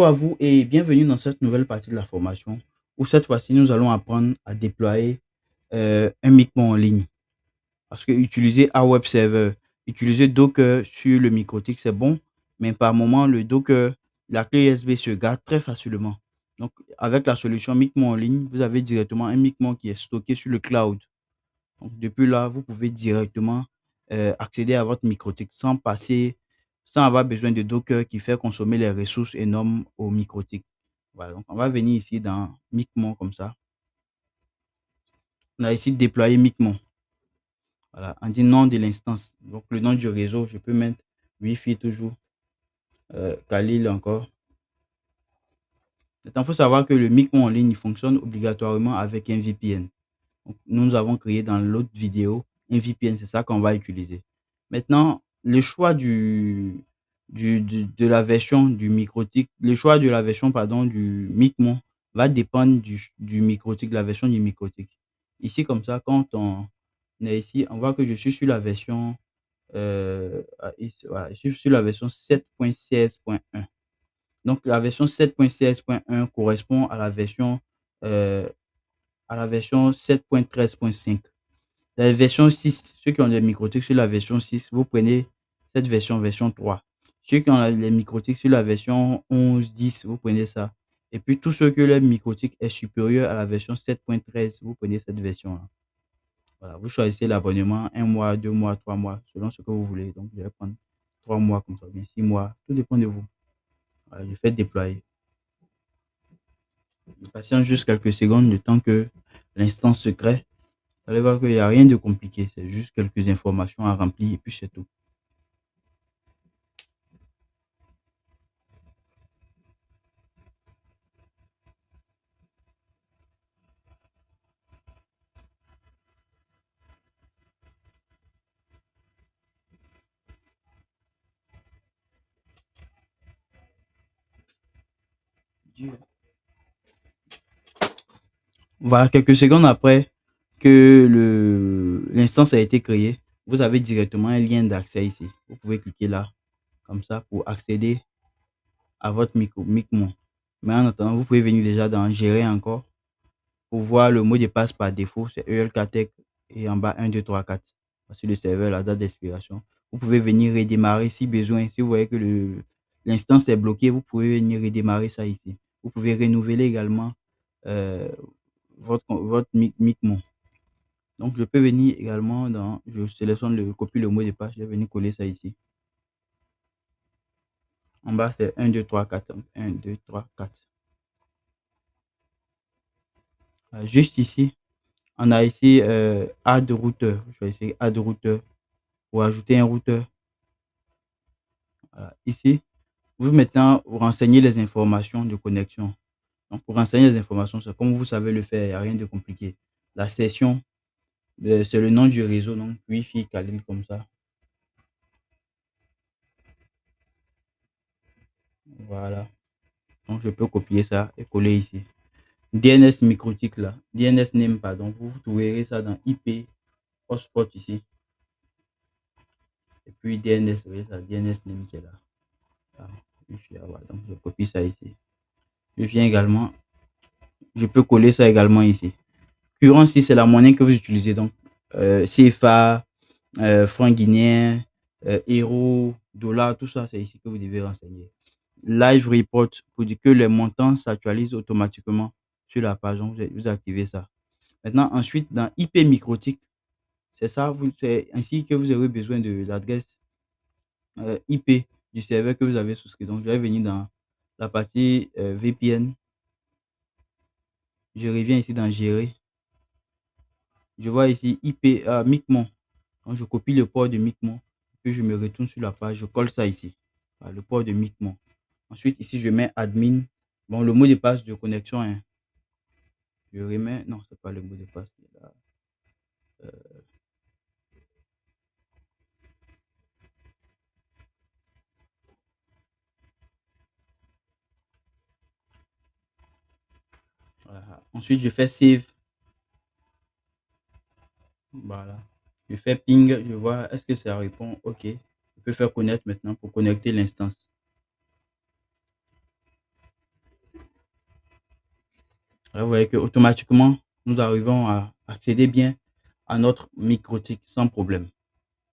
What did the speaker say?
Bonjour à vous et bienvenue dans cette nouvelle partie de la formation où cette fois-ci nous allons apprendre à déployer un micro en ligne. Parce que utiliser un web server, utiliser Docker sur le MikroTik c'est bon, mais par moment le Docker, la clé USB se garde très facilement. Donc avec la solution Micmo en ligne, vous avez directement un Micmo qui est stocké sur le cloud. Donc, depuis là, vous pouvez directement accéder à votre MikroTik sans avoir besoin de Docker qui fait consommer les ressources énormes au MikroTik. Voilà, donc on va venir ici dans Micmon comme ça. On a ici déployer Micmon. Voilà, on dit nom de l'instance. Donc le nom du réseau, je peux mettre Wi-Fi toujours, Khalil encore. Maintenant, il faut savoir que le Micmon en ligne il fonctionne obligatoirement avec un VPN. Donc, nous avons créé dans l'autre vidéo un VPN, c'est ça qu'on va utiliser. Maintenant, le choix de la version du MikroTik, le choix de la version pardon, du Micmon va dépendre du MikroTik, de la version du MikroTik. Ici, comme ça, quand on est ici, on voit que je suis sur la version, voilà, je suis sur la version 7.16.1. Donc, la version 7.16.1 correspond euh, à la version 7.13.5. La version 6, ceux qui ont des microtiques sur la version 6, vous prenez cette version, version 3. Ceux qui ont les microtiques sur la version 11, 10, vous prenez ça. Et puis tous ceux que leur microtique est supérieur à la version 7.13, vous prenez cette version-là. Voilà, vous choisissez l'abonnement 1 mois, 2 mois, 3 mois, selon ce que vous voulez. Donc, je vais prendre 3 mois comme ça, bien 6 mois, tout dépend de vous. Voilà, je fais déployer. Je patiente juste quelques secondes, le temps que l'instance se crée. Vous allez voir qu'il n'y a rien de compliqué, c'est juste quelques informations à remplir et puis c'est tout. Voilà, quelques secondes après que l'instance a été créée, vous avez directement un lien d'accès ici. Vous pouvez cliquer là, comme ça, pour accéder à votre Micmo. Mais en attendant, vous pouvez venir déjà dans Gérer encore pour voir le mot de passe par défaut, c'est ELKTech et en bas 1, 2, 3, 4. Sur le serveur, la date d'expiration. Vous pouvez venir redémarrer si besoin. Si vous voyez que l'instance est bloquée, vous pouvez venir redémarrer ça ici. Vous pouvez renouveler également euh, votre Micmo. Donc, je peux venir également je sélectionne copie le mot de passe, je vais venir coller ça ici. En bas, c'est 1, 2, 3, 4. 1, 2, 3, 4. Juste ici, on a ici Add routeur. Je vais essayer Add routeur pour ajouter un routeur. Voilà. Ici, vous maintenant vous renseignez les informations de connexion. Donc, pour renseigner les informations, c'est comme vous savez le faire, il n'y a rien de compliqué. La session, c'est le nom du réseau, donc Wi-Fi Khalil comme ça. Voilà. Donc, je peux copier ça et coller ici. DNS MikroTik là, DNS name, pardon, vous trouverez ça dans IP hotspot ici. Et puis DNS, vous voyez ça, DNS name qui est là. Donc, je copie ça ici. Je viens également, je peux coller ça également ici. Currency, c'est la monnaie que vous utilisez. Donc, CFA, franc guinéen, euro, dollar, tout ça, c'est ici que vous devez renseigner. Live report pour dire que les montants s'actualisent automatiquement sur la page. Donc, vous activez ça. Maintenant, ensuite, dans IP MikroTik, c'est ainsi que vous aurez besoin de l'adresse IP du serveur que vous avez souscrit. Donc, je vais venir dans la partie VPN. Je reviens ici dans Gérer. Je vois ici IP Micmon. Donc, je copie le port de Micmon. Puis, je me retourne sur la page. Je colle ça ici. Voilà, le port de Micmon. Ensuite, ici, je mets admin. Bon, le mot de passe de connexion, hein. Je remets. Non, c'est pas le mot de passe. Là. Voilà. Ensuite, je fais save. Voilà. Je fais ping. Je vois est-ce que ça répond. OK. Je peux faire connaître maintenant pour connecter l'instance. Là, vous voyez que automatiquement, nous arrivons à accéder bien à notre microtique sans problème.